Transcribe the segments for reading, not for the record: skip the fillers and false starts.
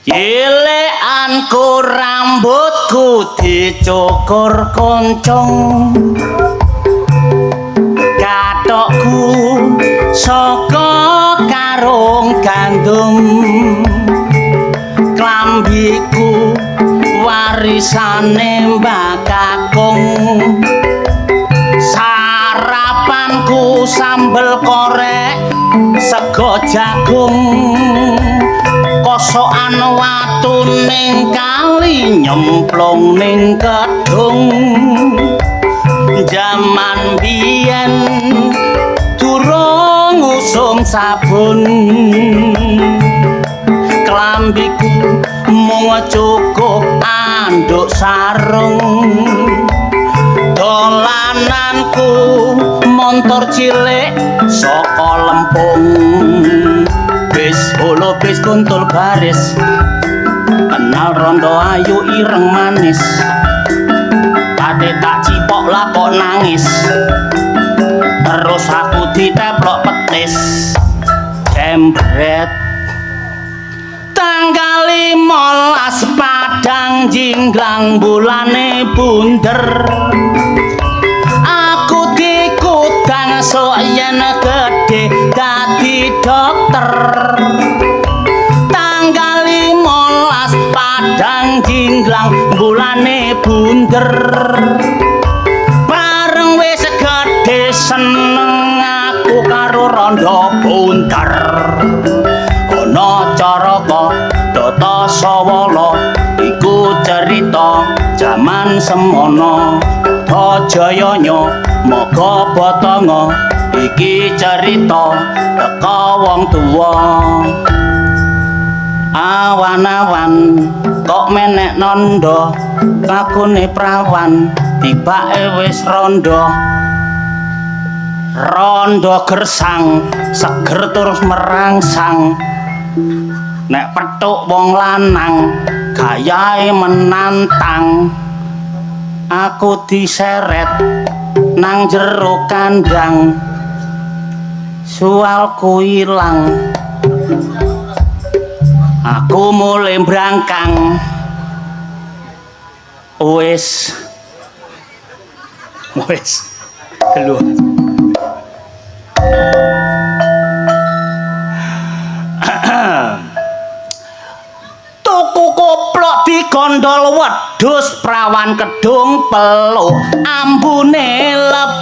Cilekanku rambutku dicukur kuncung Kathokku saka karung gandum Klambiku warisane Mbak Kakung Sarapanku sambel korek sego jagung kosokan watu ning kali nyemplung ning kedung jaman biyen durung usum sabun klambiku mung cukup anduk sarung dolananku montor cilik saka Lempung bis holo bis kuntul baris kenal rondo ayu ireng manis pate tak cipok lah kok nangis terus aku diteplok petis jembret tanggal 15 Padang jinglang bulane bunder aku dikutang sok yen gede dadi dokter tanggal 15 Padang jinglang bulane bunder bareng wis gede seneng aku karo rondo bunter ana caraka Data Sawala iku cerita jaman semono Jayanya Moga Bathanga iki cerita teka wong tuwa awan-awan kok menek nondo lakune prawan tibake wis rondo gersang seger terus merangsang nek petuk wong lanang gayahe menantang aku diseret nang jero kandang sualku ilang aku mulai brangkang wis keluar tuku koplok digondol wedhus prawan kedung peluk ambune lep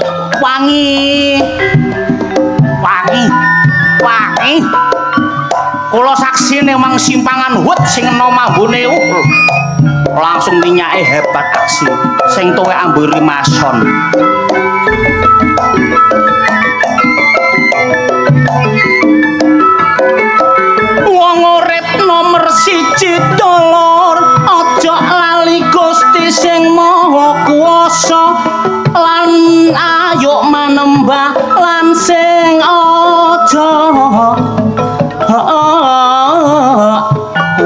wangi kula saksine mang simpangan wet sing enom ambune langsung minyake hebat aksi sing tuwek amburi mason wong urip nomor 1 dolor aja lali Gusti sing Maha Kuwasa lan ayo manembah lan sing aja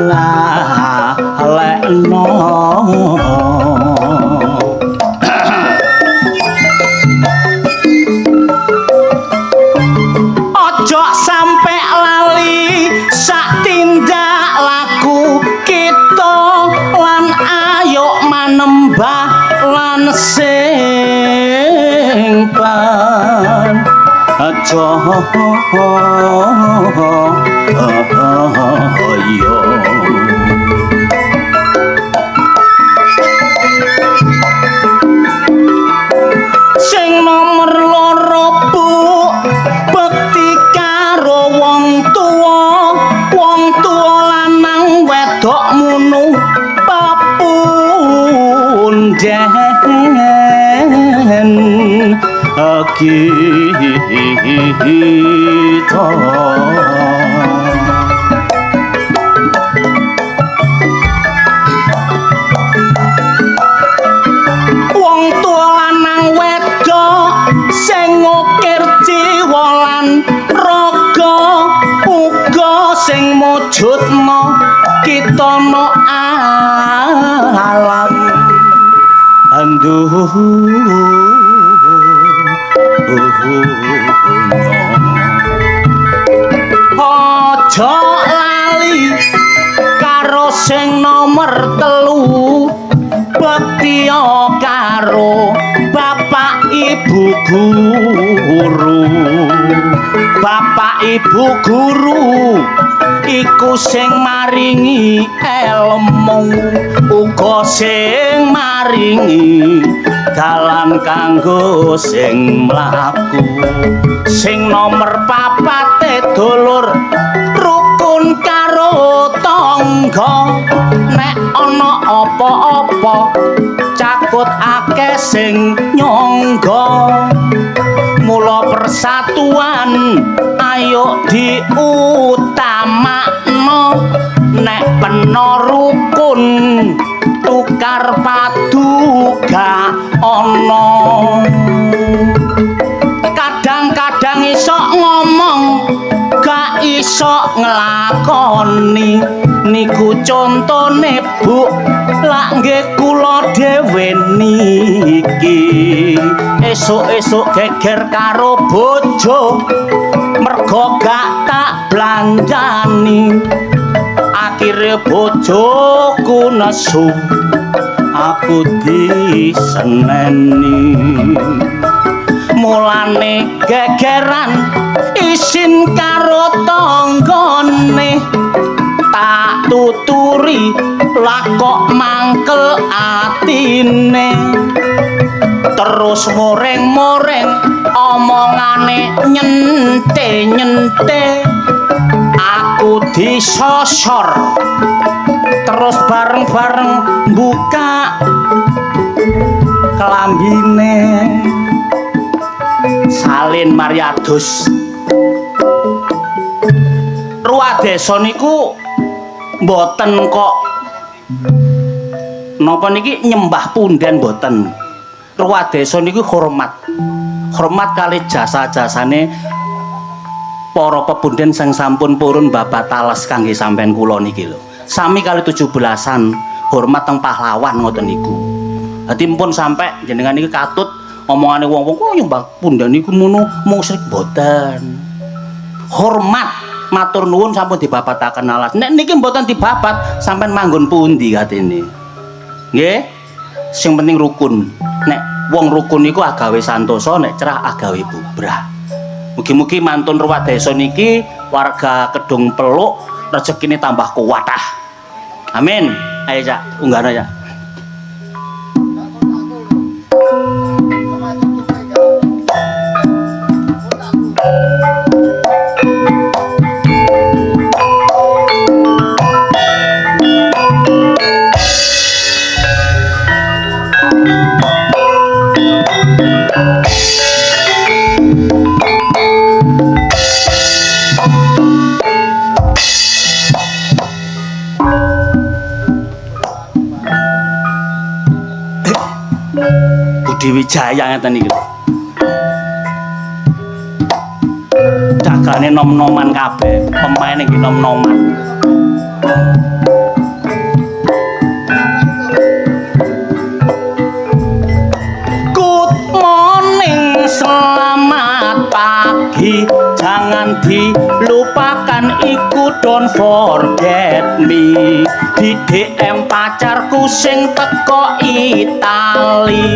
lalekno aja sampe lali sak tindak laku kita lan ayo manembah lan sing pan aja ayo sing nomor loro bu bekti karo wong tuwa lanang wedok munu papunden kita wong tuwa lanang wedok sing ngukir jiwa lan raga uga sing mujud kita no alam anduh aja lali karo sing nomor 3 bekti karo bapak ibu guru bapak ibu guru iku sing maringi ilmu uga sing maringi dalan kanggo sing mlaku sing nomor 4 dulur rukun karo tangga nek ana apa-apa cakut akeh sing nyangga mula persatuan ayo diutamakno nek peno rukun tukar padu gak ana kadang-kadang iso ngomong gak iso nglakoni niku contone Bu lak nggih kula dhewe niki esuk-esuk geger karo bojo mergo gak tak blanjani akhire bojoku nesu aku diseneni mulane gegeran isin karo tanggane tak tuturi lah kok mangkel atine terus moreng-moreng omongane nyente-nyente aku disosor terus bareng-bareng buka kelambine salin Mariadus ruah desa niku mboten kok napa niki nyembah punden mboten ruah desa niku hormat kali jasa-jasane para pepunden sing sampun purun babat tales kangge sampean kula niki lho sami kali 17-an hormat teng pahlawan ngoten niku dadi mumpun sampe jenengan niki katut omongane wong-wong kok nyembah punden niku mono musyrik boten hormat matur nuwun sampun dibabataken alas nek niki mboten dibabat sampean manggon pundi katene nggih sing penting rukun nek wong rukun niku agawe santosa nek cerah agawe bubrah mugi-mugi mantun ruwah desa niki warga Kedung Peluk rezekine tambah kuwatah amin ayo Cak unggahna ya Wijaya ngeten iki. Cagane nom-noman kabeh, pemain iki nom-noman. Good morning, selamat pagi. Jangan dilupakan iku don't forget me. Di DM pacarku sing teko Itali.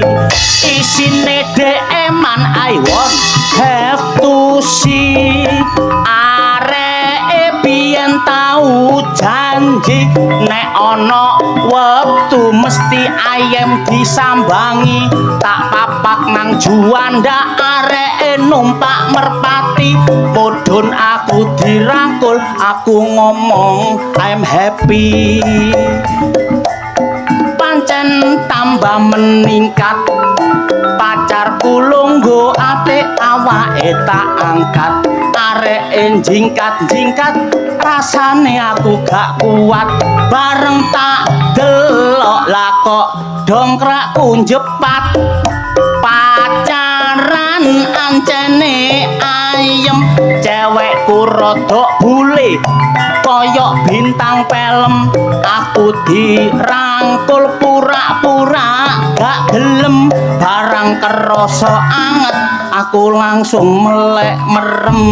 Isine DM-an I want have to see areke biyen tau janji nek ana wektu mesti ayem disambangi tak papak nang Juanda areke numpak merpati mudhun aku dirangkul aku ngomong I'm happy pancen tambah meningkat pacarku lungguh ate awake tak angkat areke jingkat-jingkat rasane aku gak kuat bareng tak delok lah kok dongkrakku jepat pacar pacaran ancene ayem cewekku rodok bule koyok bintang film aku dirangkul pura-pura gak gelem barang kerasa anget aku langsung melek merem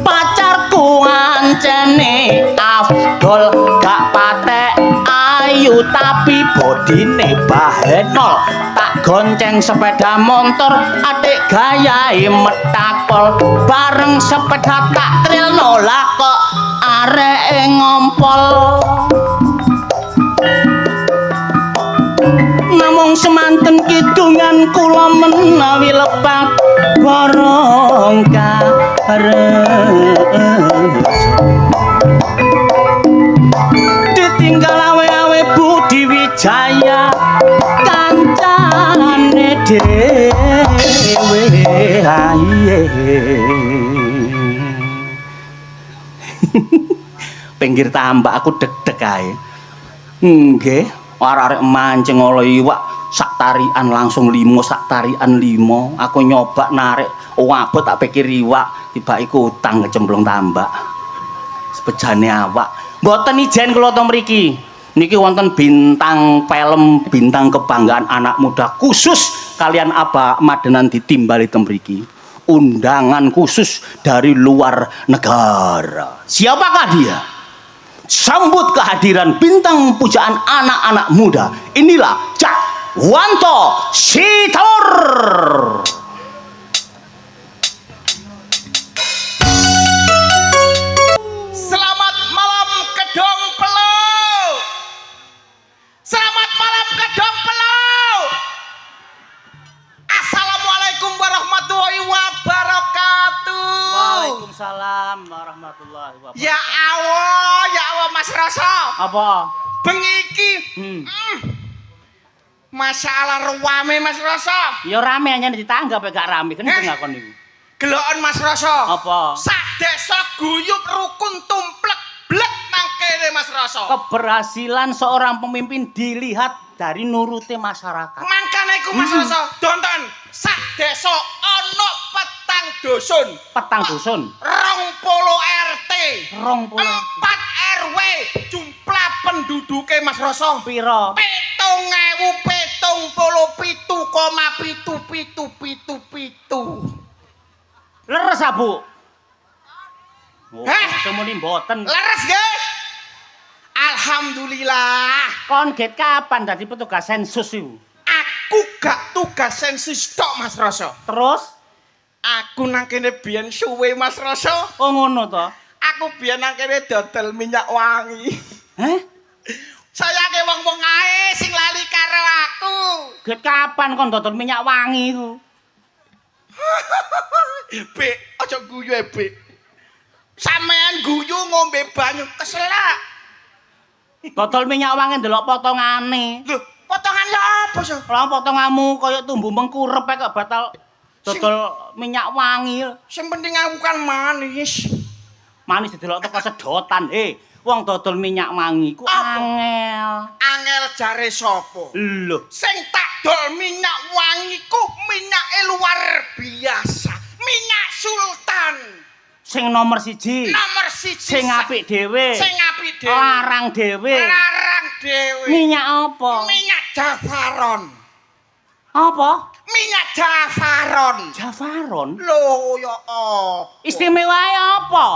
pacarku ancene afdol gak patek ayu tapi bodine bahenol tak gonceng sepeda motor adik gayahe metakol bareng sepeda tak trilno lah kok areke ngompol namung semanten kidungan kula menawi lepat bareng ditinggal awe-awe Budi Wijaya kancane dhewe aye pinggir tambak aku deg-deg ae nggih arek-arek mancing olo iwak sak tarian langsung 5 sak tarian 5 aku nyoba narik abot tak pikir iwak tiba iku utang kecemplung tambak sebejane awak mboten ijen kula to mriki niki wonten bintang film bintang kebanggaan anak muda khusus kalian Aba Madenan ditimbali teng mriki undangan khusus dari luar negara siapakah dia sambut kehadiran bintang pujaan anak-anak muda inilah Cak Wanto Sitor. Selamat malam Kedong Pelau. Selamat malam Kedong Pelau. Assalamualaikum warahmatullahi wabarakatuh. Waalaikumsalam warahmatullahi wabarakatuh. Ya Allah Mas Rasa. Apa? Bengi iki. Masalah ruame Mas Rasa. Ya rame hanya di tangga pe gak rame kan ngakon niku. Gelokan Mas Rasa. Apa? Sak desa guyub rukun tumplek blek nang kene Mas Rasa. Keberhasilan seorang pemimpin dilihat dari nuruti masyarakat. Mangkane iku Mas Rasa, donton sak desa ana petang dusun. Petang dusun. 20 RT. 20 4 RW jumlah penduduke Mas Rasa piro? 7.077,7777. Leres Bu. Heh? Temuni mboten. Leres nggih? Alhamdulillah. Kon get kapan dadi petugas sensus iku? Aku gak tugas sensus tok Mas Rasa. Terus Aku nang kene biyen suwe Mas Rasa. oh ngono to. Aku biyen nang kene dodol minyak wangi. Heh? Sayake wong-wong ae sing lali karo aku. Get kapan kon dodol minyak wangi iku? Bek, aja guyu Bek. Sampean guyu ngombe banyu keselak. Dodol minyak wangi ndelok potongane. Lho, potongan lho apa sih? Lah potonganmu kaya tumbuh mengkurep kok batal dodol minyak wangi. Sing penting aku kan manis. Manis didelok teko sedotan. Wong dodol minyak wangi ku angel. Angel jare sapa? Lho, Sing tak dol minyak wangi ku minyake luar biasa. Minyak sultan. sing nomor 1. Nomor 1. Sing apik dhewe. Sing apik dhewe. Larang dhewe. Larang dhewe. Minyak apa? Minyak Javaron. Apa? Minyak Javaron. Javaron. Loh ya apa? Istimewae apa?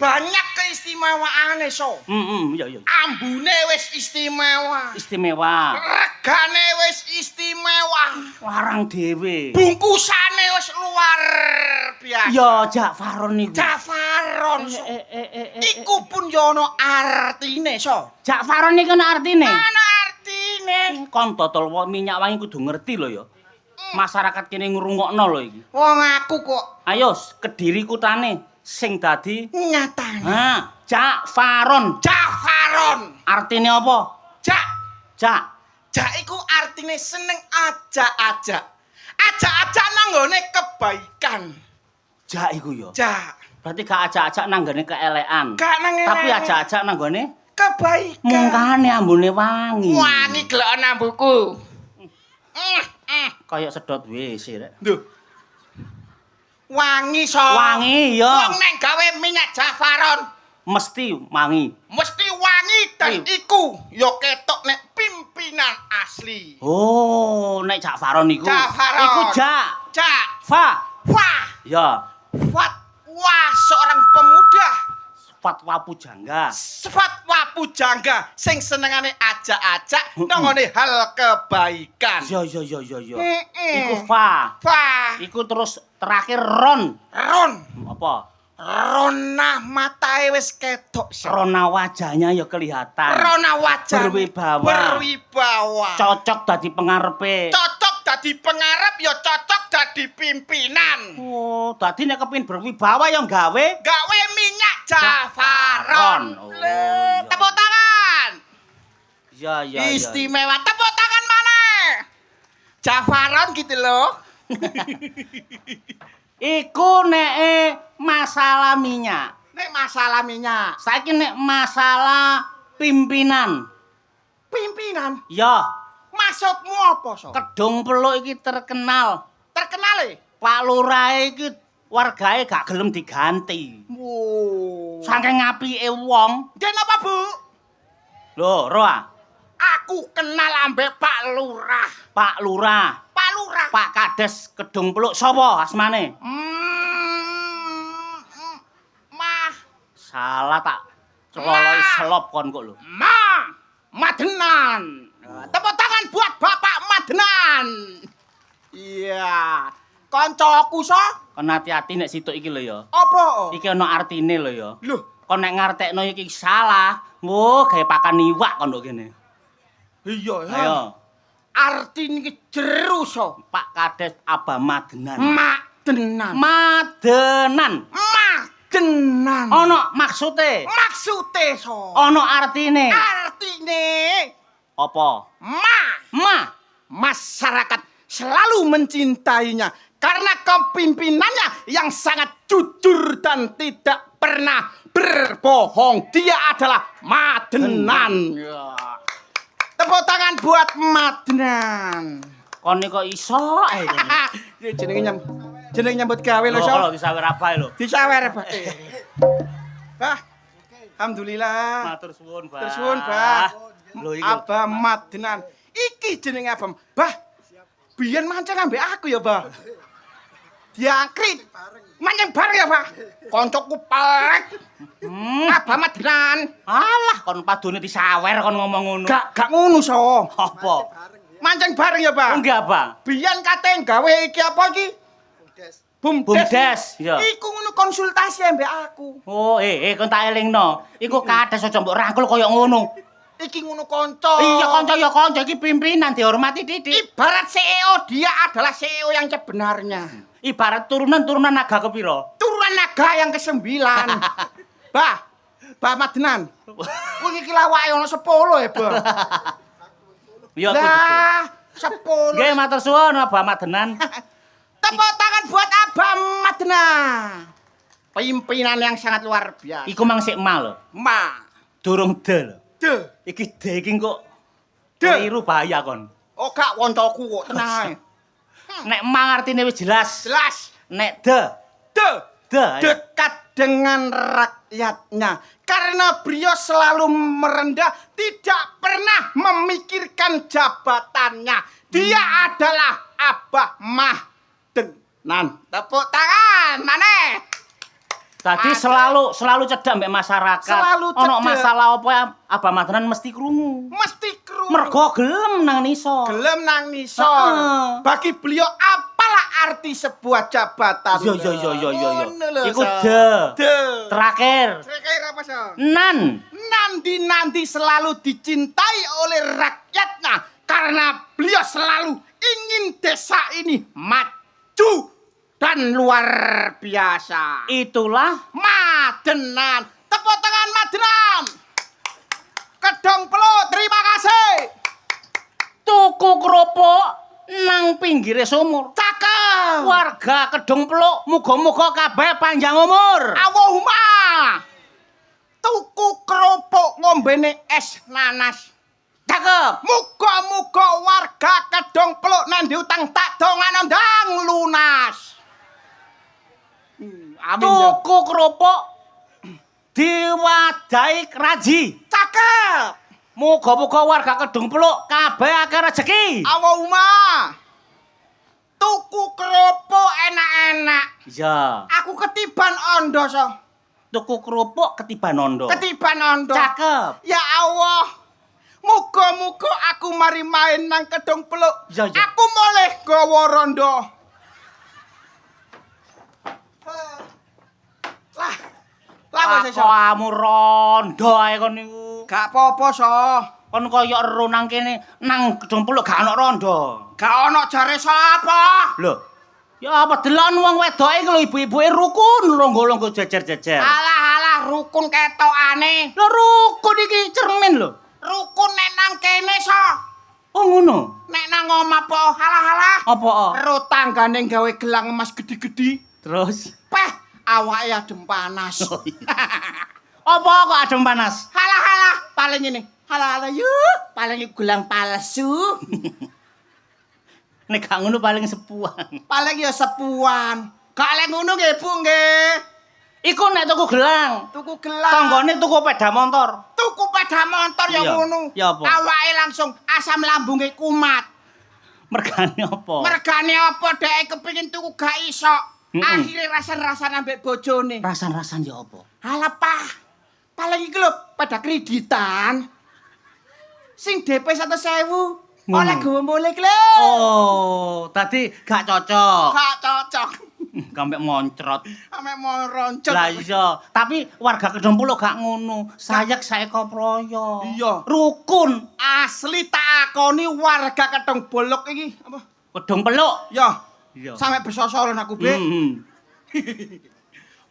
Banyak keistimewaane so. Iya. Ambune wis istimewa. Istimewa. Regane wis istimewa. Larang dhewe. Bungkusane wis luar biasa. Ya Javaron niku. Javaron so. Iku Iku pun yo ana artine so. Javaron niku ana artine. Ana artine. Kon dodol minyak wangi kudu ngerti lho ya. Masyarakat kene ngrungokno lho iki. Wong aku kok Ayo, Kediri kutane sing dadi nyatane. Javaron. Javaron. Artine apa? Jak. Jak. Iku artine seneng ajak-ajak. Ajak-ajak nang nggone kebaikan. Jak iku ya. Jak. Berarti gak ajak-ajak nanggone keelekan. Gak nang Tapi ajak-ajak nanggone kebaikan. mungkane ambune wangi. Wangi gelokan ambuku. Kayak sedot WC rek. Lho. Wangi so. Wangi ya. Wong nek gawe minyak jafaron Mesti wangi. mesti wangi dan iku ya ketok nek pimpinan asli. Oh, nek Jafaron iku. Jafaron. Iku Jak. Cak. Fa. Wah. Ya. Wah, seorang pemuda Fatwa pujangga. fatwa pujangga sing senengane ajak-ajak nangone hal kebaikan. Ya ya ya ya ya. Mm-mm. Iku Fa. Wah, Iku terus terakhir Ron. Ron. Apa? Rona matae wis ketok. Rona wajahnya ya kelihatan. Rona wajah Berwibawa. Berwibawa. Cocok dadi pengarepe. Cocok dadi pengarep ya cocok dadi pimpinan. Oh, dadi nek kepin berwibawa yang gawe Gawe minyak jafaron. Oh, Lho, iya. tepuk tangan. ya ya ya. Istimewa. Tepuk tangan mana? Jafaron gitu loh. Iku nek masalah minyak. Nek masalah minyak. Saiki nek masalah pimpinan. Pimpinan. Ya, Maksudmu apa, So? Kedung Peluk iki terkenal. Terkenal e? Pak Lurah iki wargae gak gelem diganti. Wow. Saking apike wong. Den apa, Bu? Lho, Roa, Aku kenal ambek Pak Lurah. Pak Lurah, Pak Lurah. Pak Kades Kedung Peluk sapa asmane? Mah. Salah tak celoloi selop kon kok lho. Madenan. Tepuk tangan buat Bapak Madenan. Iya. Koncoku so. Kon hati-hati nek situk iki lho ya. Apa? Iki ana artine lho ya. Loh, Kon nek ngartekno iki salah, wuh gawe pakan iwak kon kok kene. iya ya. Ayo, Artine iki jeru so. Pak Kades Abah Madenan. Madenan. Madenan. Madenan. Ana maksude. Maksude so. Ana artine. Artine Apa? Ma. masyarakat selalu mencintainya karena kepimimpinannya yang sangat jujur dan tidak pernah berbohong. Dia adalah Madenan. Ya. Tepuk tangan buat Madenan. Kon iki kok iso ae kene. Jenenge nyambut gawe lho, Lho, So. kalau disawer apa lho? Disawer, Pak. Bah. Alhamdulillah. Matur suwun, Bah. Matur suwun, Bah. Lho iki. Abah Madenan. Iki jenenge Abah. Bah. Biyen mancing ambek aku ya, Bah. Diangkrit. Mancing bareng ya, Bah. Koncoku pelek. Abah Madenan. Alah, kon padune disawer kon ngomong ngono. Gak ngono, So. Apa? Mancing bareng ya, Bah. Enggak, Bang. Biyen kate gawe iki apa iki? Bumdes, ya. Iku ngono konsultasi ambek aku. Oh, kon tak elingno. Iku Kades aja mbok rangkul kaya ngono. Iki ngono kanca. Iya, kanca ya kanca iki pimpinan dihormati titik. Ibarat CEO, dia adalah CEO yang sebenarnya. Ibarat turunan naga kepiro? Turunan naga yang ke-9. Bah Madenan. Kuwi iki lawake ana 10 ya, Bah. Ya Lah, 10. Nggih, matur suwun Abah Madenan. Tepuk tangan buat Abah Madenan. Pimpinan yang sangat luar biasa. Iku mang sik mal lho. Ma. Durung de lho. De. Iki de iki kok De. keliru bahaya kon. Oh, gak koncoku kok, tenang ae. Nek mang artine wis jelas. Jelas. Nek de De. Dekat dengan rakyatnya. Karena beliau selalu merendah, tidak pernah memikirkan jabatannya. Dia adalah Abah Madenan. Tepuk tangan, mana? Tadi selalu cedak mbek masyarakat. Selalu Ono cedek. masalah apa Abah Madenan mesti krungu. Mesti kru. Mergo gelem nang nisor. Gelem nang Heeh. nisor. Bagi beliau apalah arti sebuah jabatan? Yo. Ngono lho, Iku So. de. De. Terakhir. Terakhir apa, So? Nan. Nanti selalu dicintai oleh rakyatnya karena beliau selalu ingin desa ini maju dan luar biasa. Itulah Madenan. Tepuk tangan Madenan. Kedong Peluk, terima kasih. tuku kerupuk nang pinggire sumur. Cakep. Warga Kedung Peluk muga-muga kabeh panjang umur. Allahumma. Tuku kerupuk ngombene es nanas. Cakep. Cakep. Muga-muga warga Kedung Peluk nendi utang tak dongan ndang lunas. Amin. Tuku kerupuk diwadahi raji. Cakep. Muga-muga warga Kedung Peluk kabeh akeh rejeki. Allahumma. Tuku kerupuk enak-enak. Iya. Aku ketiban ondo so. Tuku kerupuk ketiban ondo. Ketiban ondo. Cakep. Ya Allah. Muga-muga aku mari main nang Kedung Peluk. Iya, iya. Aku moleh gawa rondo. Lah. Lah kok iso. Kamu rondo ae kon niku. Gak apa-apa so. Kon koyo ero nang kene nang Kedung Peluk gak ono rondo. Gak ono jare sapa? Lho. Ya apa delon wong wedoke lho ibu-ibuke rukun longgo-longgo jejer-jejer. Alah rukun ketokane. Lho rukun iki cermin lho. Rukun nek nang kene so. Oh ngono. Nek nang omah apa? Halah. Apa? Ero tanggane gawe gelang emas gede-gede. Terus Peh, awake adem panas. apa kok adem panas? Halah, paling ini. Halah yuk, paling gelang palsu. Nek gak ngono paling sepuan. Paling ya sepuan. Gak lek ngono nggih, Bu nggih. Iku nek tuku gelang, Tuku gelang. tanggane tuku sepeda motor. Tuku sepeda motor ya Iya. ngono. Ya apa? Awake langsung asam lambunge kumat. Mergane apa? Mergane apa dhek kepengin tuku gak iso. Mm-mm. Akhire rasan-rasan ambek bojone. Rasan-rasan ya apa? Halah, Pak. Paling iki lho pada kreditan. Sing DP 100.000. Oleh gawe molek lho. Oh, tadi gak cocok. Gak cocok. Kampek moncrot. Ame mau roncot. Lah iya, tapi warga Kedung Peluk gak ngono. Sayak saeka proyo. Iya. Rukun. Asli tak akoni warga Kedung Peluk iki apa? Kedung Peluk. Ya. Iya. Sampe besosolan aku, Be.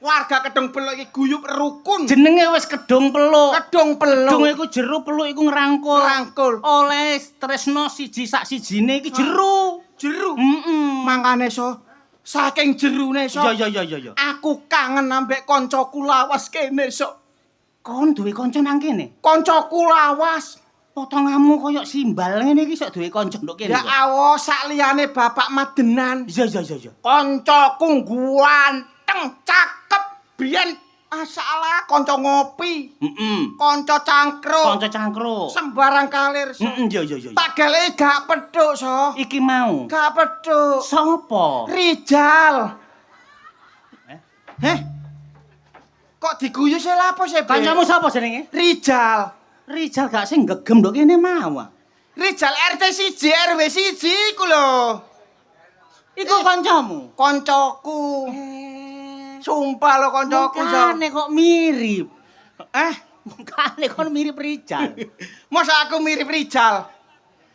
Warga Kedung Peluk iki guyub rukun. Jenenge wis Kedung Peluk. Kedung Peluk. Kedung iku jero, Peluk iku ngrangkul. Rangkul. Oleh tresno siji sak sijine iki jero. Jeru. Heeh. Mangane so saking jerune so. Iya. Aku kangen ambek koncoku lawas kene so. Kon duwe kanca nang kene. Koncoku lawas. Potonganmu koyo simbal ngene iki sok duwe kanca nduk kene. Ya Allah, sak liyane Bapak Madenan. Iya. Koncoku ganteng, cakep, biyen masalah kanca ngopi, Heeh. kanca cangkruk, Kanca cangkruk. sembarang kalir. So. Heeh, iya. Tak geleki gak pedhuk, so. Iki mau. Gak pedhuk. Sopo? Rijal. Heh? Kok diguyu sih lapo sih, Be? Kancamu sapa jenenge? Rijal. Rijal gak sing gegem nduk kene mau. Rijal RT 1 RW 1 iku lho. Iku kancamu. Koncoku. Sumpah lho koncoku so. Makane kok mirip. Eh, Makane kon mirip Rijal. masa aku mirip Rijal?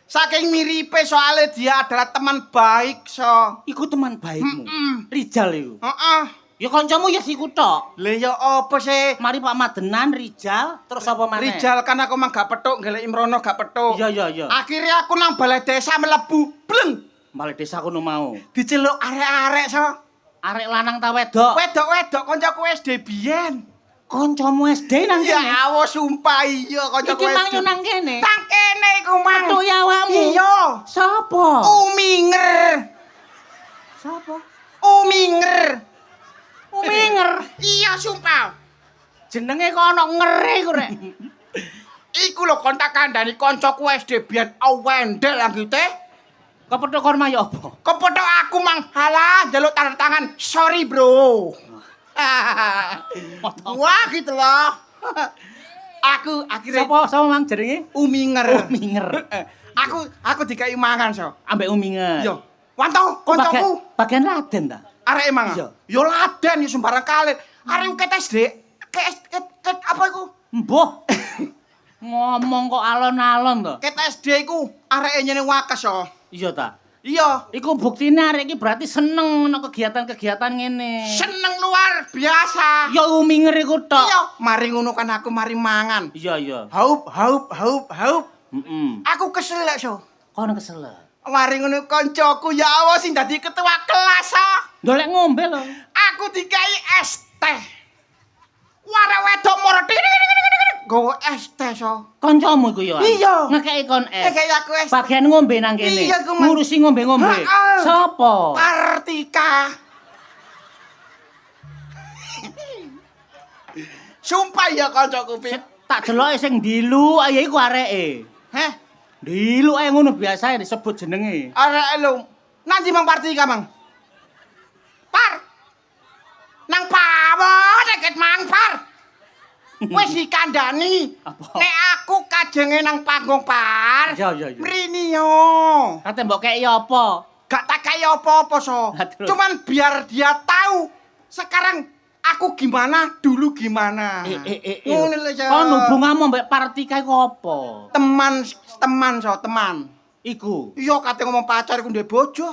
Saking miripe soalnya dia adalah teman baik so. Iku teman baikmu. Mm-mm. Rijal iku. Heeh. Ya kancamu ya siku tok. Lah ya apa sih? Mari Pak Madenan Rijal terus apa maneh? Rijal kan aku mah gak petuk golek Imrono gak petuk. Iya. Akhirnya aku nang balai desa mlebu, bleng. Balik desa kono mau. Diceluk arek-arek so. Arek lanang ta wedok? Wedok-wedok koncoku SD biyen. Kancamu SD nang Ya kene. Allah sumpah iya koncoku Iki mang SD. yo nang kene. Nang kene iku mang. Metu ya awakmu. Iya. Sapa? Uminger. Sapa? Uminger. Uminger. Iya sumpah. Jenenge kok ana ngere iku rek. Iku lho kontak kandhani koncoku SD biyen awendel anggite. Kepethuk kon mah ya apa? Kepethuk aku mang halah njaluk tanda tangan. Sorry, Bro. Wah gitu loh. Aku akhirnya Sapa mang jenenge? Uminger. Uminger. Aku dikai mangan so. Ambek Uminger. Yo. Wanto koncoku. Bagian Raden ta? Arek emang. Iya. Yo laden yo sembarang kalir. Arek ket SD. Ket apa iku? Mbah. Ngomong kok alon-alon to. Ket SD iku areke nyene wakes so. Iya ta. Iya. Iku buktine arek iki berarti seneng ana kegiatan-kegiatan ngene. Seneng luar biasa. Ya Uminger iku tok. Iya. Mari ngono kan aku mari mangan. Iya. Haup. Heeh. Aku kesel lek so. Kono kesel. Mari ngono koncoku ya Allah sing dadi ketua kelas ah. Dolek ngombe lho. Aku dikai es teh. Warek wedok moro Nggawa es teh so. Kancamu iku ya. Iya. Ngekeki kon es. Ngekeki aku es. Bagian ngombe nang kene. Iya, Kuman. Ngurusi ngombe-ngombe. Heeh. Sopo? Kartika. Sumpah ya kancaku Pi. Tak deloke sing dilu ae iku areke. Heh, Dilu ae ngono biasa disebut jenenge. arek lu. Nanti Mang Kartika, Mang. Par. Nang pawon deket Mang Par. Wis dikandani. Apa? Nek aku kajenge nang panggung Par. Iya, iya, iya. Mrini yo. Kate mbok kei apa? Gak tak kaya apa-apa so. Lah, terus? Cuman biar dia tahu sekarang aku gimana, dulu gimana. Ngono lho, so. Kon hubunganmu mbek Partika iku apa? Teman so, teman. Iku. Iya kate ngomong pacar iku ndek bojo.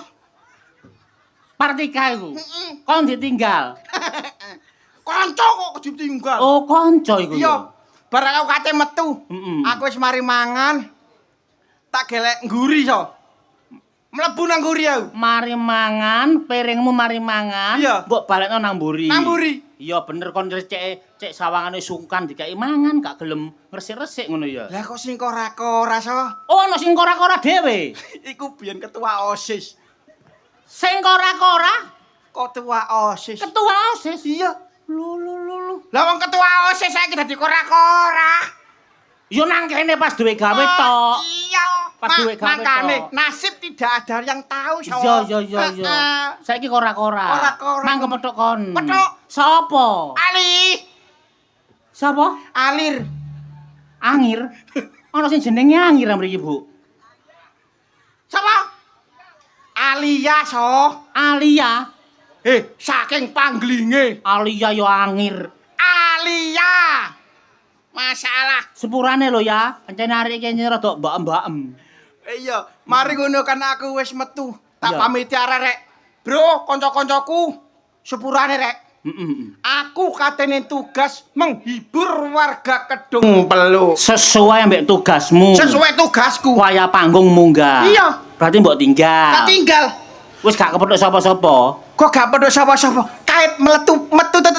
Partika iku. Kon ditinggal. Kanca kok ditinggal. Oh, kanca iku. Iya. Barang aku kate metu. Heeh. Aku wis mari mangan. Tak gelek ngguri so. Mlebu nang ngguri aku. Mari mangan, piringmu mari mangan, Iya. mbok balekno nang mburi. Nang mburi. Iya bener kon cek sawangane sungkan dikai mangan gak gelem ngresik-resik ngono ya. Lah kok sing kora-kora so. Oh, ono sing kora-kora dhewe. Iku biyen ketua OSIS. Sing kora-kora Ketua OSIS. ketua OSIS. Iya. Lu. Lah wong ketua OSIS saiki dadi kora-kora. Yo nang kene pas duwe gawe tok. Iya. Pas duwe gawe Makane tok. nasib tidak ada yang tahu so. Iya. Saiki kora-kora. Kora-kora. Nang kepethuk kon. Pethuk. Sopo? Ali. Sopo? Alir. Angir. Ono sing jenenge Angir mriki, Bu. Sapa? Alia so. Alia. Saking pangglinge. Alia yo Angir. Alia. Masalah. Sepurane lho ya, pancen arek iki rada mbak-mbakem. Iya, mari ngono kan aku wis metu. Tak Iya. pamiti arek. Bro, kanca-kancaku, sepurane rek. Heeh. Aku katene tugas menghibur warga Kedung Peluk. Sesuai ambek tugasmu. Sesuai tugasku. Waya panggung munggah. Iya. Berarti mbok tinggal. Tak tinggal. Wis gak kepethuk sapa-sapa. Kok gak pedho sapa-sapa. Kait metu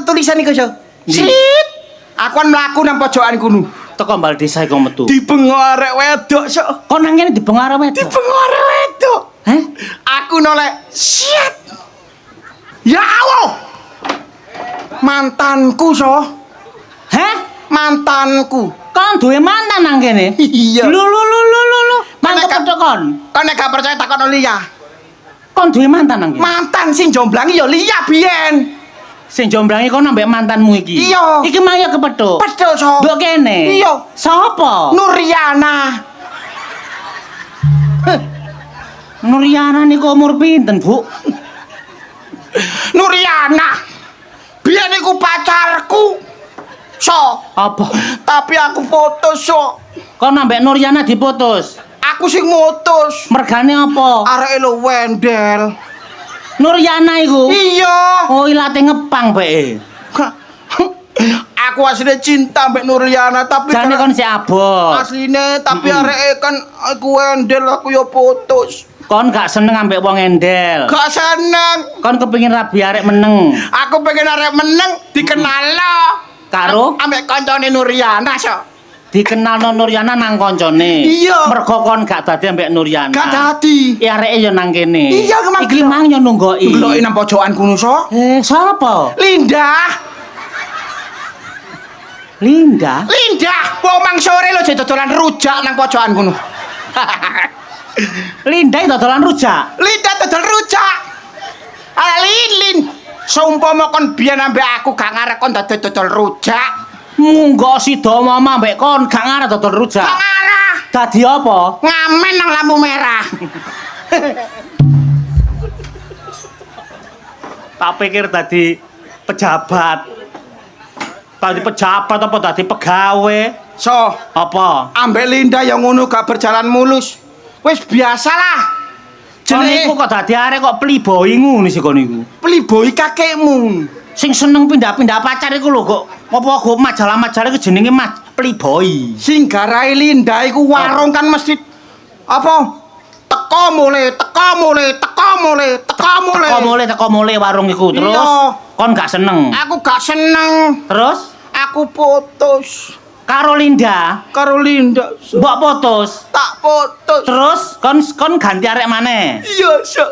tulisan iku, Jo. Ndi? Sit. Aku kan mlaku nang pojokan kono. Teko mbal desa iku metu. Dibengok arek wedok, sok. Kok nang kene dibengok arek wedok? Dibengok arek wedok. Heh? Aku nolek. Shit. Ya Allah. Mantanku, so. Heh? Mantanku. Kon duwe mantan nang kene? Iya. Lu. Mang Kon kepethuk kon. Kon nek gak percaya takon Lia. Kon duwe mantan nang kene? Mantan sing jomblangi ya Lia biyen. Sing jomblangi kon ambek mantanmu iki. Iya. Iki mah ya kepethuk. Pedel, so. Mbok kene. Iya. Sapa? Nuriana. Nuriana niku umur pinten, Bu? Nuriana. Biyen iku pacarku. So, Apa? tapi aku putus, so. Kon ambek Nuriana diputus. Aku sing mutus. Mergane apa? Areke lo wendel. Nuriana iku. Iya. Oh, ilate ngepang bae. Aku asline cinta mbek Nuriana tapi Jane kon sik abot. asline tapi areke kan aku wendel aku ya putus. Kon gak seneng ambek wong endel. Gak seneng. Kon kepengin rabi arek meneng. Aku pengen arek meneng dikenal lo. Karo Ambek kancane Nuriana, so. dikenalno Nuriana nang koncone. Iya. Mergo kon gak dadi ambek Nuriana. Gak dadi. Ya areke yo nang kene. Iya, kemang Iki delok. mang yo nunggoki. Ndeloki nang pojokan kono, so. Sapa? Linda. Linda. Linda, wong mang sore lo jek dodolan rujak nang pojokan kono. Linda itu dodolan rujak. Linda dodol rujak. Ala Lin. Sumpama kon biyen ambek aku gak ngarep kon dodol rujak. Munggo sida mama mbek kon gak ngarep dodol rujak. Gak ngarep. Dadi apa? Ngamen nang lampu merah. Tak pikir dadi pejabat. Dadi pejabat apa dadi pegawai? So, Apa? ambek Linda yang ngono gak berjalan mulus. Wis biasalah. Kon Jenenge iku kok dadi arek kok playboy ngono sih kon iku. playboy kakekmu. Sing seneng pindah-pindah pacar iku lho kok apa kok majalah-majalah iku jenenge playboy. Sing garai Linda iku warung kan mesti apa? Teko mulai. Teko mulai warung iku terus Iya. kon gak seneng. Aku gak seneng. Terus Aku putus. Karo Linda. Karo Linda. Mbok putus. Tak putus. Terus kon ganti arek maneh. Iya, Sok.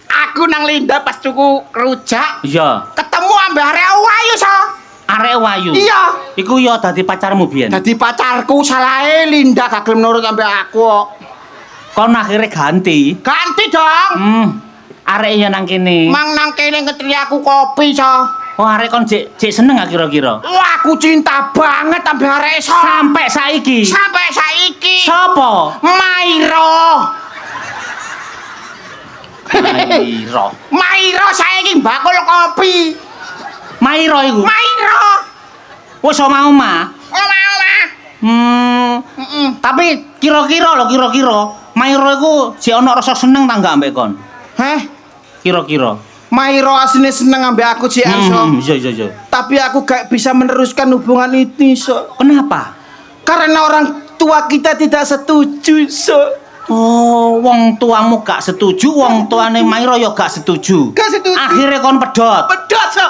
Aku nang Linda pas tuku rujak. Iya. Ketemu ambek arek wayu, Sok. Arek wayu. Iya. Iku yo dadi pacarmu biyen. Dadi pacarku salahe Linda gak gelem nurut ambek aku. Kon akhirnya ganti. Ganti dong. Arek yo nang kene. Mang nang kene ngetri aku kopi, Sok. Oh, arek kon jek seneng gak kira-kira? Wah, aku cinta banget ambek arek Sok. Sampai saiki. Sampai saiki. Sopo? Mairo. Mairo. Mairo saiki bakul kopi. Mairo iku. Mairo. Wis omah-omah. Omah-omah. Tapi kira-kira Mairo iku jek ana rasa seneng ta enggak ambek kon? Heh, Kira-kira. Mairo aslinya seneng ambek aku sih, Iya. Tapi aku gak bisa meneruskan hubungan ini, So. Kenapa? Karena orang tua kita tidak setuju, So. Oh, wong tuamu gak setuju, wong tuane Mairo yo gak setuju. Gak setuju. Akhirnya kon pedot. Pedot, So.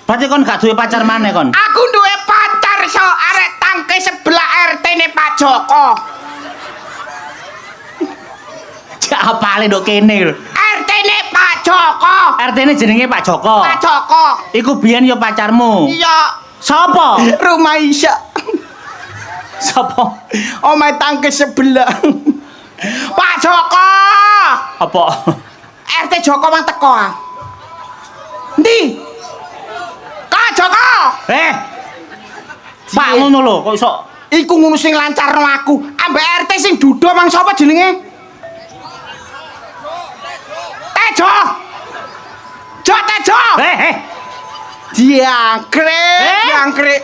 Berarti kon gak duwe pacar maneh kon? Aku duwe pacar, So. Arek tangke sebelah RT ne Pak Joko. Jak apale nduk kene lho. RT ne Pak Joko. RT-ne jenenge Pak Joko. Pak Joko. Iku biyen yo pacarmu. Iya. Sopo? Rumah Isya. Sopo? Omae tangke sebelah. Pak Joko. Apa? RT Joko mang teko ah. Ndi? Kak Joko. Pak ngono lho, kok iso Iku ngono sing lancarno aku. Ambek RT sing dudo mang sapa jenenge? Tejo. Tejo. Diangkrek.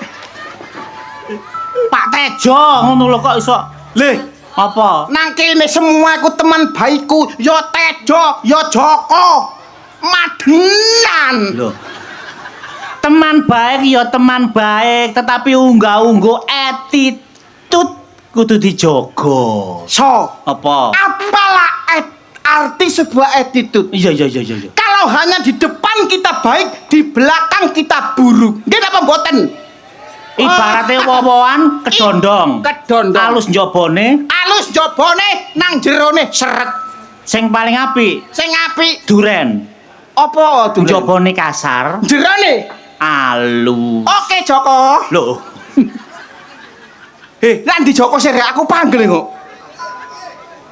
Pak Tejo ngono lho kok iso. Leh, Apa? nang kene semua aku teman baikku, ya Tejo, ya Joko. Madenan. Lho. Teman baik ya teman baik, tetapi unggah-ungguh attitude kudu dijogo. So, Apa? apalah arti sebuah attitude? Iya. Kalau hanya di depan kita baik, di belakang kita buruk. Nggih napa mboten? Ibaratnya wowoan kedondong. Kedondong. Alus njobone, Alus jobone nang jerone seret. sing paling apik Sing apik duren. apa tuh? Njobone kasar, Jerone. alus. Oke, Joko. Loh, Lah ndi Joko sih aku panggil kok.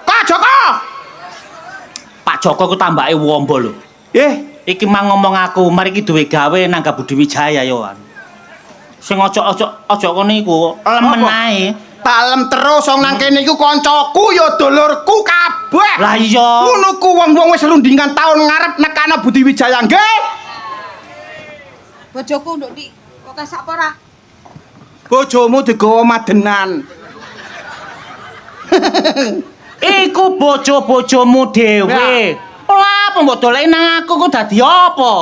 Kak Joko. Pak Joko ku tambake wombo lho. Iki mang ngomong aku, mari iki duwe gawe nang Budi Wijaya yo. Sing ojo kene iku lemen Apa? ae. Talem terus wong nang kene iku kancaku ya dulurku kabeh. Lah iya. Ngono ku wong-wong wis rundingan taun ngarep nekana Budi Wijaya nggih. Bojoku nduk Dik, kok kesak apa ora? Bojomu digawa madenan. Iku bojo-bojomu dhewe. Lah apa mbok doleki nang aku ku dadi apa?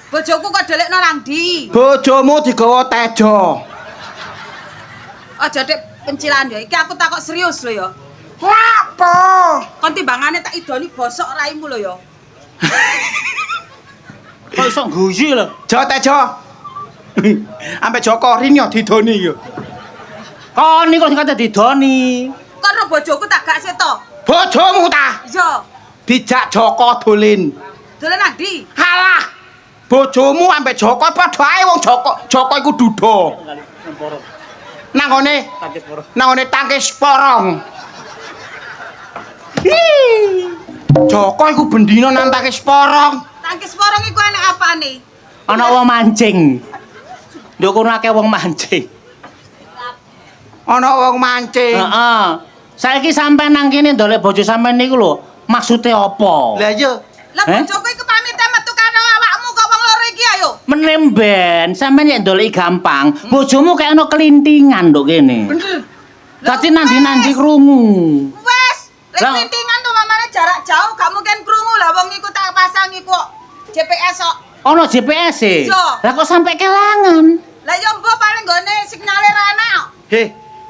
Bojoku kok delekno nang ndi? Bojomu digawa Tejo. Aja Dik pencilan ya. Iki aku takok serius lho ya. Lapo? Kon timbangane tak idoni bosok raimu lho ya. Kok iso guyu lho. Jo Tejo. Ambek Joko Rinyo didoni yo. Kon niku sing kate didoni. Kon ro bojoku tak gak seto. Bojomu ta Iya. dijak Joko dolen. Dolen nang ndi? Halah. Bojomu ambek Joko padha ae wong Joko iku duda. Nang ngone tangkis porong. Joko iku bendina nang tangkis porong. Tangkis porong iku enak apane? Ana wong mancing. Nduk kono akeh wong mancing. Ana wong mancing. Heeh. Saiki sampean nang kene ndolek bojo sampean niku lho, maksude apa? Lah iya. Lah bojoku iku pamit metu karo awakmu kok wong loro iki ayo. Menemben, sampean nek ndoleki gampang, bojomu kayak ana kelintingan nduk kene. Bener. Dadi nandi-nandi krungu. Wes, lek Lah. lintingan tuh mamane jarak jauh gak mungkin krungu lah wong iku tak pasang iku kok GPS kok. Ana GPS e. Iya. Lah kok sampe kelangan? Lah yo mbok paling nggone signale ra enak.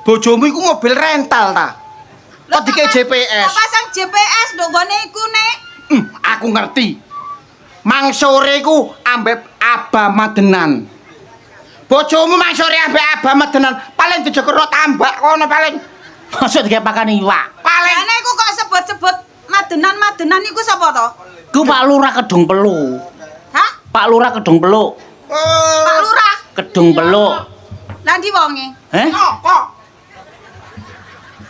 Bojomu iku mobil rental ta? Kok dikek GPS? Kok pasang GPS nduk nggone iku nek. Aku ngerti. Mang sore ku ambek Abah Madenan. Bojomu mangsore ambek abah medenan, paling dijekro tambak kono paling. Maksud ge pakan iwak. Paling Ana iku kok sebut-sebut madenan iku sapa to? Ku Pak Lurah Kedung Peluk. Hah? Pak Lurah Kedung Peluk. Pak Lurah. Kedung Peluk. Lah ndi wonge? Heh? Apa?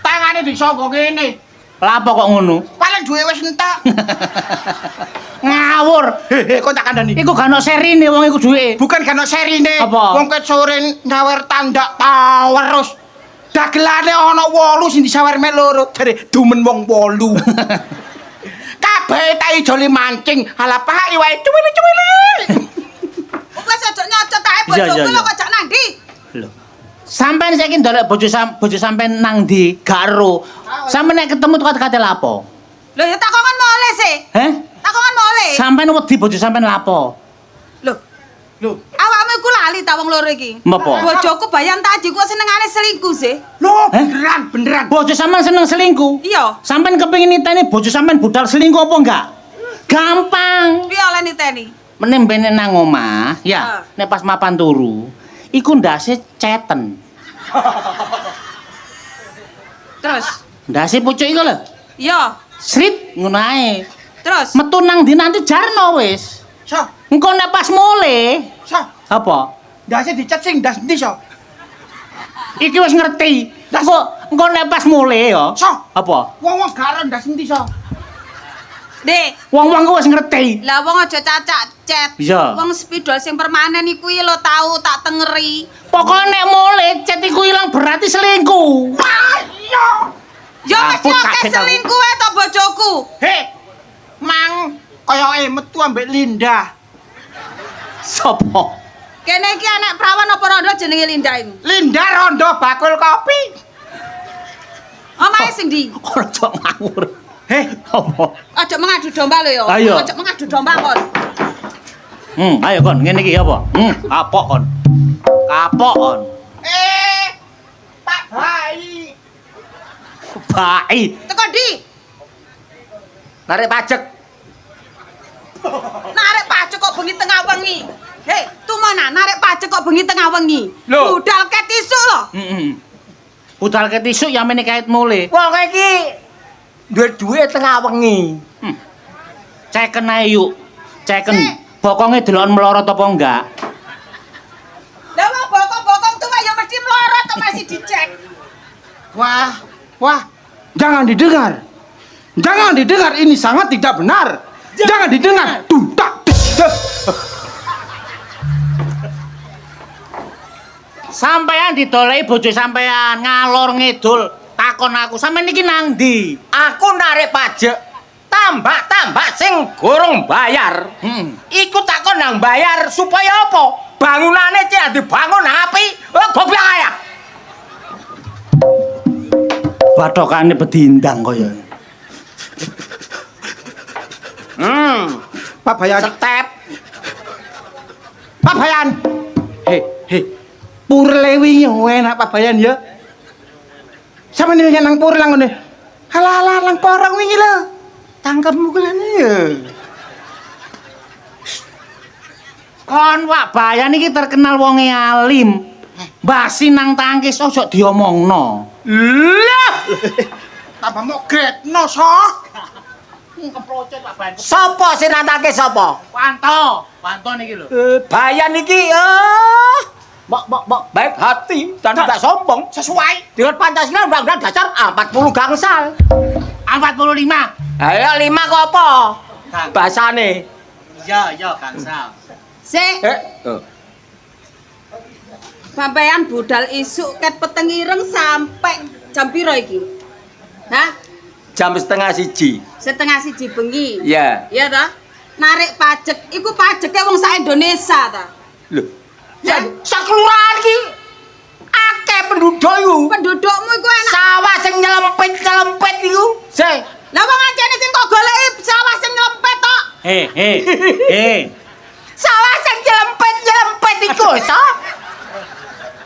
Tangane disanggo ngene. Lapo kok ngono? Paling duwe wis entek. Ngawur. Hehe, kok tak kandhani. Iku gak ono serine wong iku duweke. Bukan karena serine. Apa? Wong ket sore nyawer tandak tawerus. Dagelane ana 8 sing disawer mek loro. Jare dumen wong 8. Kabeh tak ijoli mancing. Halah pahak wae cuwili-cuwili. Wes aja nyocot ae Iya, iya, bojoku iya. lho kok jak nang ndi? Lho. Sampeyan saiki ndolek bojo sampeyan nang ndi? Garo. Sampeyan nek ketemu kate lapo? Lho ya takongan mole sih. Heh? Takongan mole. Sampeyan wedi bojo sampeyan lapo? Lho, Lho, awakmu iku lali ta wong loro iki. Mbapa? Bojoku bayan tadi kok senengane selingkuh sih. lho Heh? beneran. Bojo sampeyan seneng selingkuh? Iya. Sampeyan kepengin niteni bojo sampeyan budal selingkuh apa enggak? Gampang. Piye oleh niteni? Menembene nang omah, ya, nek pas mapan turu, iku ndase ceten. Terus? Ndase pucuk iku lho. Iya. Srit ngono ae. Terus? Metu nang ndi nanti jarno wis. So, Engko nek pas mule, so. apa? Ndase dicat sing ndas ndi so? Iki wis ngerti. Engko nek pas mule ya. So. Apa? Wong-wong garo ndas ndi so? Dek, Wong-wong ku wis ngerti. lah wong aja cacak cet. Iya. Wong spidol sing permanen iku lho tau tak tengeri. Pokoke nek mule cet iku ilang berarti selingkuh. Ayo. Ya wis Ampun, yo kaget aku. selingkuh to bojoku. He. Mang koyoke metu ambek Linda. Sopo? Kene iki anak prawan apa rondo jenenge Linda iku? Linda rondo bakul kopi. Omahe sing ndi? Ojo ngawur. He. Apa? Aja mengadu domba lho ya. Ayo. Aja mengadu domba kon. Ayo kon, ngene iki apa? Kapok kon. Kapok kon. Pak Bayi. Bai. Teko ndi? Narik pajak. Narik pajak kok bengi tengah wengi. Hei, tumana narik pajak kok bengi tengah wengi. Lho. Budal ket isuk lho. Budal ke tisuk yang mene kait mule. Wong iki duwe duwe tengah wengi. Ceken ae yuk. Ceken. Sik. Bokonge delokon melorot apa enggak? Lah wong bokong-bokong tuwa ya mesti mlorot kok masih dicek. Wah, jangan didengar. Jangan didengar, ini sangat tidak benar. Jangan didengar. Dudak. Sampean didoleki bojo sampean ngalor ngidul. Takon aku, sampean iki nang ndi? Aku narik pajak tambak-tambak sing gorong bayar. Iku takon nang bayar supaya apa? Bangunane cek dibangun api, goblok ae. Bathokane bedindang kaya. Pak Bayan. Step. Pak Bayan. He. Purlewi yo enak Pak Bayan ya. Sama nih nang pur lang ngene. Halah lang porong wingi lho. Tangkepmu kulane ya. Kon Wak Bayan iki terkenal wonge alim. Basi nang tangkis ojo diomongno. Lah. Tambah mau gretno so. Keprocet Pak Bayan. Sopo sing natake sopo? Wanto niki lho. Bayan iki baik hati dan tidak sombong sesuai dengan Pancasila Undang-Undang Dasar 40 gangsal. 45. Ayo 5 kok apa? Bahasane. Iya, gangsal. Sik, Eh, sampean budal isuk ket peteng ireng sampai jam piro iki? Hah? jam setengah 1. Setengah siji bengi. Ya. Iya ta? Narik pajak, iku pajake wong sak Indonesia ta. Lho. Ya, sakelurahan iki akeh penduduk iku. Pendudukmu iku enak. Sawah sing nyelempit iku. Sih. Lah wong ancene sing kok goleki sawah sing nyelempet tok. Sawah sing nyelempit iku, to.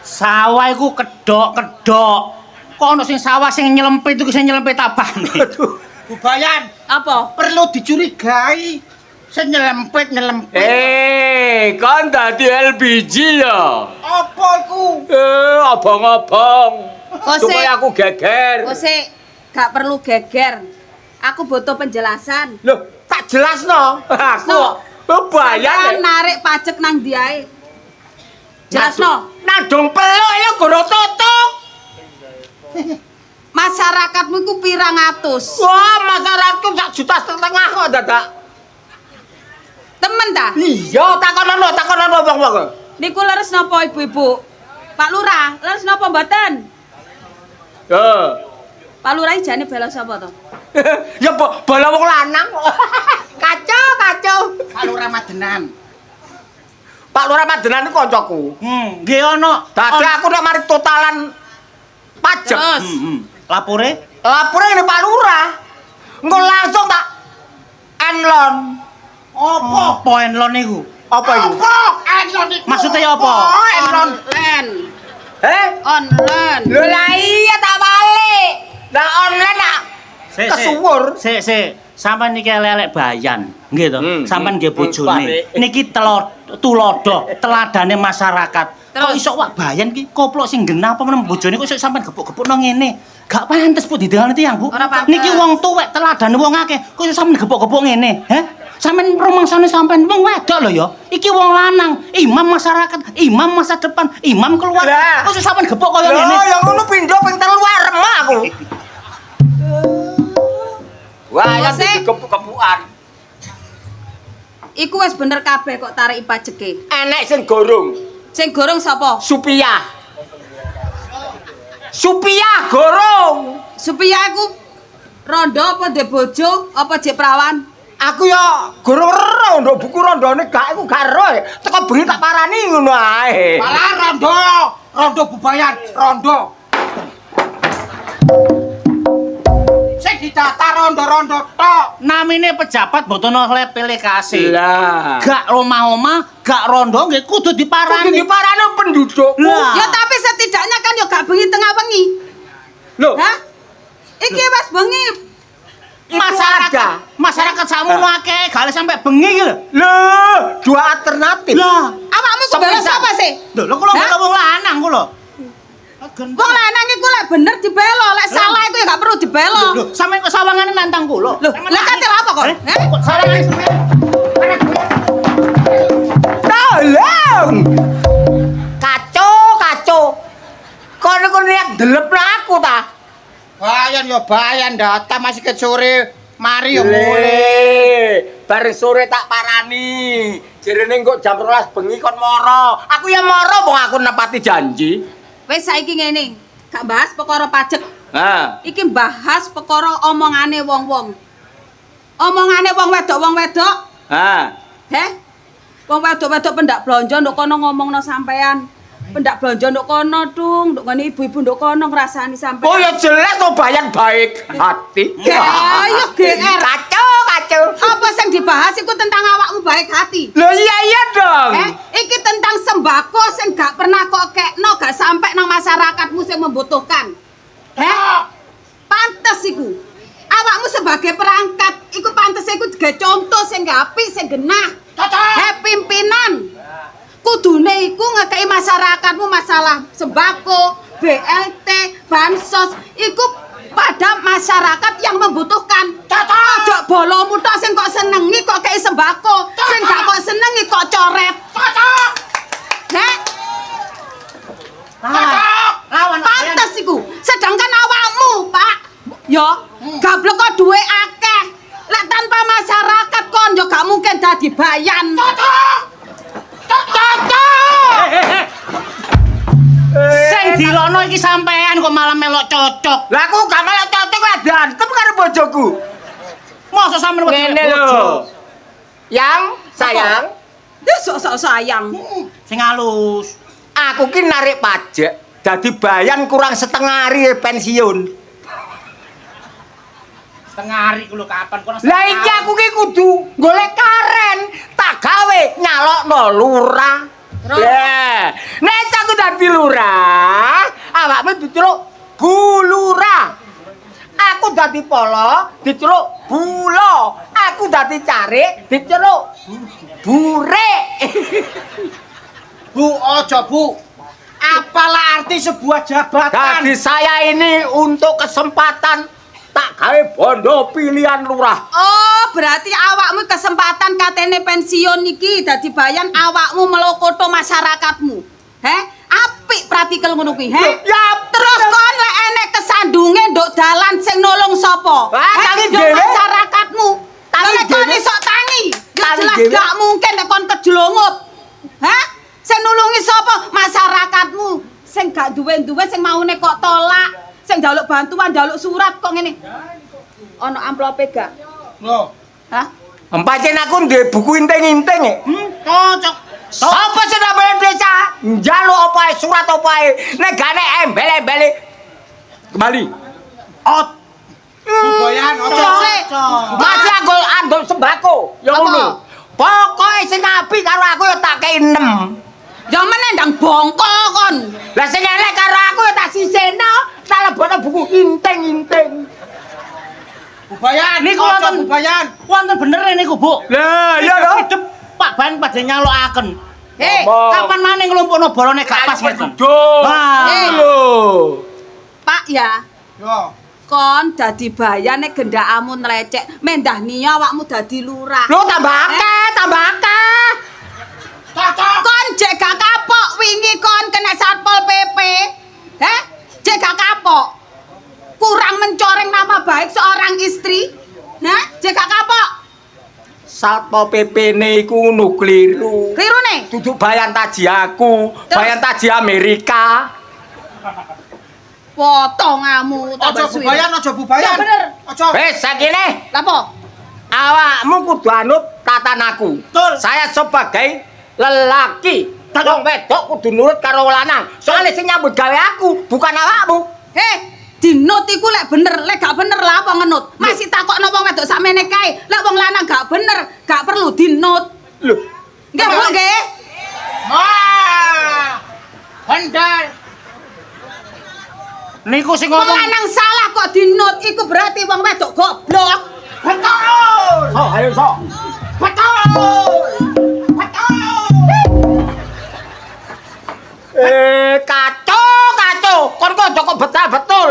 Sawah iku kedok-kedok. Kok ono sing sawah sing nyelempit iku sing nyelempit apane? Bu Bayan, Apa? perlu dicurigai. Sing nyelempit. Kon dadi LPG ya. Apa iku? Abang-abang. Kose. Supaya aku geger. Kose, gak perlu geger. Aku butuh penjelasan. Loh, tak jelasno. Aku bayar. Sampeyan narik pajak nang ndi ae? Jelasno. Nang dong peluk ya goro tutuk. Masyarakatmu iku pirang atus? Wah, masyarakatku 1,5 juta kok dadak. Temen ta? Iya, takonono wong-wong. Niku leres napa ibu-ibu? Pak Lurah, leres napa mboten? Pak Lurah jane bela sapa to? Ya bola wong lanang. Kacau. Pak Lurah Madenan. Pak Lurah Madenan iku kancaku. Nggih ana. Dadi aku nek mari totalan pajak. Terus Lapore? Lapore ini Pak Lurah. Engko langsung tak enlon. Apa enlon niku? Apa iku? Enlon iku. Maksudnya apa? Enlon. online. Online. Lho lah iya tak balik. Nah online nak kesuwur. Sik. Sampeyan niki elek bayan, nggih to. Sampeyan nggih bojone. Balik. Niki tulodo, teladane masyarakat. Kok Terus? iso wak bayan ki koplok sing genah apa meneng bojone kok iso sampeyan gepuk-gepukno ngene. Gak pantes Bu didengane tiyang, Bu. Ora pantes. Niki wong tuwek teladane wong akeh, kok iso sampeyan gepuk-gepuk ngene, he? Sampeyan rumangsane sampeyan wong wedok lho ya. Iki wong lanang, imam masyarakat, imam masa depan, imam keluarga. Lah. Kok iso sampeyan gepuk kaya ngene? Lho yang ngono pindho ping 3 remah aku. Wah, yang Sik. digepuk-gepukan. Iku wis bener kabeh kok tarik pajeke. Enek sing gorong. Sing gorong sapa? Supiah gorong. Supaya aku rondo apa ndek bojo apa jek prawan? Aku ya gorong ero nduk buku rondone gak iku gak ero. Teko bengi tak parani ngono ae. Malah rondo bubayan, rondo. Sing didata rondo-rondo tok. Namine pejabat mboten oleh pilih kasih. Lah. Gak omah-omah, gak rondo nggih kudu Kudu diparani. diparani penduduk. Lah. Ya tapi setidaknya kan ya gak bengi tengah wengi. Loh, Hah? Iki wis bengi. Masyarakat sakmono akeh, gak sampe bengi iki lho. Loh, dua alternatif. Lah, Awakmu sebelum Sepisah. sapa sih? lho kula Hah? bela wong lanang kula. Wong lanang iku lek bener dibelo, lek salah iku ya gak perlu dibelo. Lho, sampeyan kok sawangane nantang kula. Lho, lek kate apa kok? Hah? Kok sawangane sampeyan? Tolong. Kacau. Kono niat delep aku ta. Bayan data masih ke sore. Mari yo mulai. Bareng sore tak parani. Jerene kok jam 12 bengi kon moro. Aku ya moro wong aku nepati janji. Wis saiki ngene, gak bahas perkara pajak. Ha. Iki bahas perkara omongane wong-wong. Omongane wong wedok. Ha. Heh? Wong wedok-wedok pendak blonjo nduk kono ngomongno sampean. Pendak blonjo nduk kono tung, nduk ngene ibu-ibu nduk kono ngrasani sampean. Oh ya jelas to bayan baik hati. Ayo GR. Kacau. Apa sing dibahas iku tentang awakmu baik hati? Loh iya dong. Iki tentang sembako sing gak pernah kok kekno, gak sampai nang masyarakatmu sing membutuhkan. Pantes iku. Awakmu sebagai perangkat, iku pantes iku digawe contoh sing apik, sing genah. Pimpinan. Kudune iku ngekei masyarakatmu masalah sembako, BLT, bansos, iku pada masyarakat yang membutuhkan. Ojo bolomu tok sing kok senengi kok kei sembako, sing gak kok senengi kok coret. Nek Lawan pantes iku. Sedangkan awakmu, Pak, yo gablek kok duwe akeh. Lek tanpa masyarakat kon yo gak mungkin dadi bayan. Sing dilono iki sampean kok malah melok cocok. Lah aku gak malah cocok lah dantem karo bojoku. Mosok sampean Ngene lho. Yang sayang, Dia sok-sok sayang. sing halus. aku ki narik pajak dadi bayan kurang setengah hari pensiun. Setengah hari ku lho kapan kono. Lah iki aku ki kudu golek karen, tak gawe nyalokno lurah. Terus? Ya, nek aku dadi lurah, awakmu diceluk Bu Lurah. Aku dadi polo, diceluk Bulo. aku dadi carik diceluk Burek. Bu, ojo Bu. Apalah arti sebuah jabatan? Jadi saya ini untuk kesempatan tak gawe bondo pilihan lurah. Oh, berarti awakmu kesempatan katene pensiun iki dadi bayan awakmu melokoto masyarakatmu. Heh? Apik praktikal ngono kuwi, heh? Ya, Terus kon lek enek kesandunge nduk dalan sing nolong sapa? Ah, tangi Nduk dhewe. masyarakatmu. Tangi Lek kon dhewe. iso tangi, ya Tangi jelas dhewe. gak mungkin lek kon kejlongup. Hah? Sing nulungi sapa? Masyarakatmu. Sing gak duwe-duwe sing maune kok tolak, sing njaluk bantuan, njaluk surat kok ngene. Ono amplope gak? Loh, Hah? Empancen aku ndek buku inting-inting. cocok. Sapa sing nambah desa? Njaluk opae surat opae. Nek gane embel-embele kembali. Ot. Boyan, ojo. Masih aku anduk sembako. Ya Apa? ngono. Pokoke sing apik karo aku ya tak kei 6. Ya menendang bongko kon. Lah sing elek karo aku ya tak siseno, tak lebono buku inting-inting. Bubayan, Niku ojo wonten Bubayan. wonten bener niku, Bu. Lah, iya lho. Hidup Pak Ban padhe nyalokaken. Hei, Apa? Kapan maneh nglumpukno bolone gak pas ngeten. Eh. Lho. Pak ya, Yo. kon dadi bayane gendakamu nlecek, mendah niya awakmu dadi lurah. Lho tambah akeh, tambah akeh. Cocok. Kon jek gak kapok wingi kon kena Satpol PP. Heh? Jek gak kapok. Kurang mencoreng nama baik seorang istri. Hah? Jek gak kapok. Satpol PP ne iku nukliru. Klirune. Duduk bayan taji aku, Terus? bayan taji Amerika. Potongamu Ojo Bubayan, ojo Ya Bubayan. bener. Ojo. Wes sakine Lah apa? awakmu kudu anut tatanaku. Betul. Saya sebagai lelaki, wong wedok kudu nurut karo lanang. Soale sing nyambut gawe aku, bukan awakmu. Heh, dinut iku lek bener, lek gak bener lah apa ngenut. Masih takokno wong wedok sakmene kae. Lek wong lanang gak bener, gak perlu dinut. Lho, Nggih, Bu, nggih. Wah. Bener. Niku sing Wong ngomong lanang salah kok dinut, iku berarti wong wedok goblok. Betul. so ayo so. Betul. Betul. Kacau. Kon kok betul.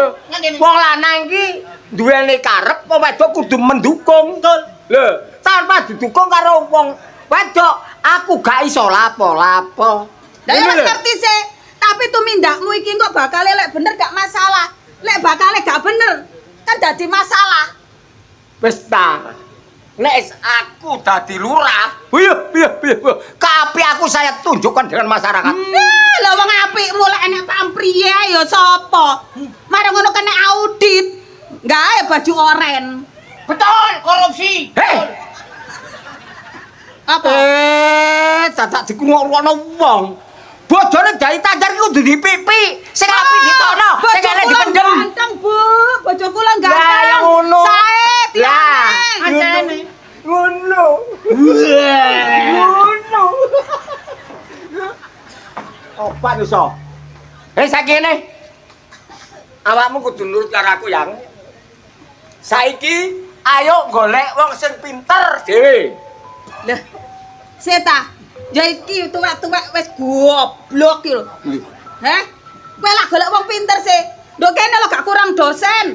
Wong lanang iki duweni karep, wong wedok kudu mendukung. Lho, tanpa didukung karo wong wedok, aku gak iso lapo-lapo. Lah ya Ini wis lho. ngerti sih. Tapi tumindakmu iki kok bakal lek bener gak masalah. Lek bakal gak bener kan dadi masalah. Wis ta. Nek aku dadi lurah, piye. Kapi aku saya tunjukkan dengan masyarakat. Lah wong apikmu lek enek pampriye ya sapa? Marang ngono kena audit. Gawe baju oren. Betul, korupsi. Hei, Apa? dadak dikrungokno wong. Bojone dai tanjar iku kudu dipipi. Sing apik ditono, sing elek dipendem. Ganteng, Bu. Bojo kula Lah, ganteng. ya ngono. Sae Lah, tiane. ngono. Opat iso. Sakene. Awakmu kudu nurut karo aku, Yang. Saiki ayo golek wong sing pinter dhewe. Lah, seta. Ya iki tuwek-tuwek wis goblok iki lho. Heh? Kowe lah golek wong pinter sih. Nduk kene lho gak kurang dosen.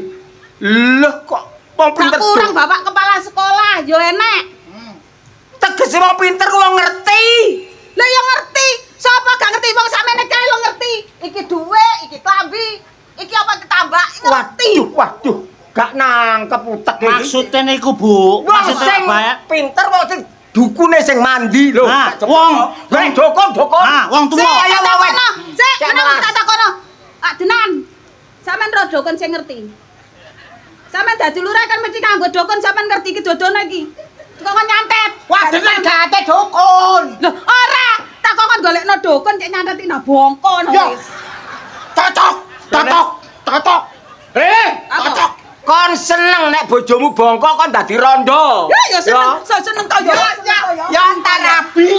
Lho kok wong Gak pinter kurang bapak kepala sekolah, yo enek. tegese wong pinter ku wong ngerti. Lah ya ngerti. Sapa gak ngerti wong sakmene kae lo ngerti. Iki dhuwit, iki klambi, iki apa ketambak, ngerti. Waduh, gak nangkep utek iki. maksudnya niku, Bu. Wong Maksudnya sing apa ya? pinter wong sing dukune sing mandi lho. Nah, wong dukun. Ah, wong Sik, tuwa. ayo, tak wawet. takono. Sik, Cek menang melas. tak takono. Ah, Denan. Sampeyan ro dukun sing ngerti. Sampeyan dadi lurah kan mesti kanggo dukun sampeyan ngerti iki dodone iki. Kok nyantet. Wah, dengan gak ate dukun. Lho, ora. Tak kok golekno dukun cek nyanteti nah bongko no Yo. wis. Cocok. Apa? Cocok. Kon seneng nek bojomu bongko kon dadi rondo. Ya seneng to yo. Ya entar rabi.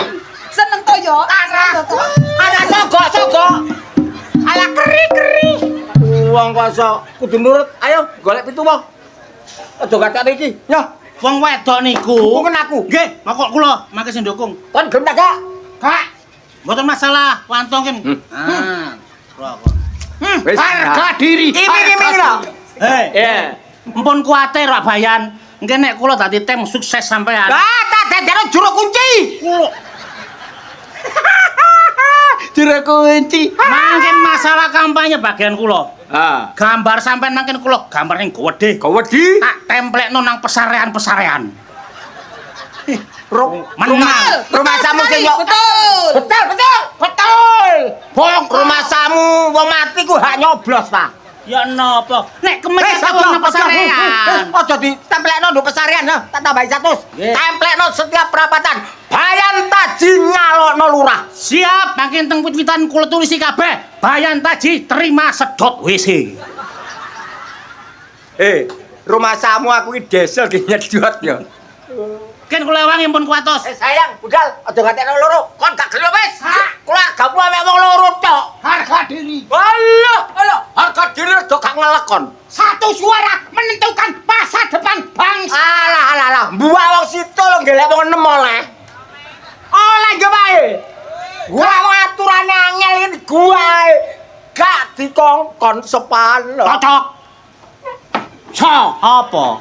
Seneng to yo. Ana sogok. Ala keri. Wong kok kudu nurut. Ayo golek pitu wong. Aja gacane iki. Yo. Wong wedok niku. Dukungan aku. Nggih, mokok kula mangke sing ndukung. Kon gelem tak gak? Kak. Mboten masalah, wantongken. Ah. Rokok. Wis. Harga diri. Imi lho. Hei, Ya. mpun kuwatir Pak Bayan. Engke nek kula dadi tim sukses sampean. Ah, tak dadane juru kunci. Juru kunci. Mangken masalah kampanye bagian kula. Ah, Gambar sampean mangken kula gambar sing gede. wedi. Tak templekno nang pesarean-pesarean. Betul. Rumah samu sing yo. Betul. Betul. Bong rumah samu wong mati ku hak nyoblos, Pak. Ya napa? Nek kemecat wong nang pesarean. Aja ditemplekno nduk pesarean, ha. Tak tambahi 100. Nggih. Templekno setiap perapatan. Bayan taji nyalokno lurah. Siap, mangken teng wit-witan kula tulisi kabeh. Bayan taji terima sedot WC. Rumah samu aku iki desel ki nyedot yo. Ken kula wangi pun kuatos. Sayang, budal, aja ngatekno loro. Kon gak gelem wis. Keluargamu ame wong loro tok. Harga diri. Alah, harga diri do gak ngelekon. Satu suara menentukan masa depan bangsa. Alah. Mbuak wong situ lho ngelek wong enem oleh. Oleh ge wae. Gua mau aturane angel iki gua ae. Gak dikongkon sepan lho. Cocok. So, apa?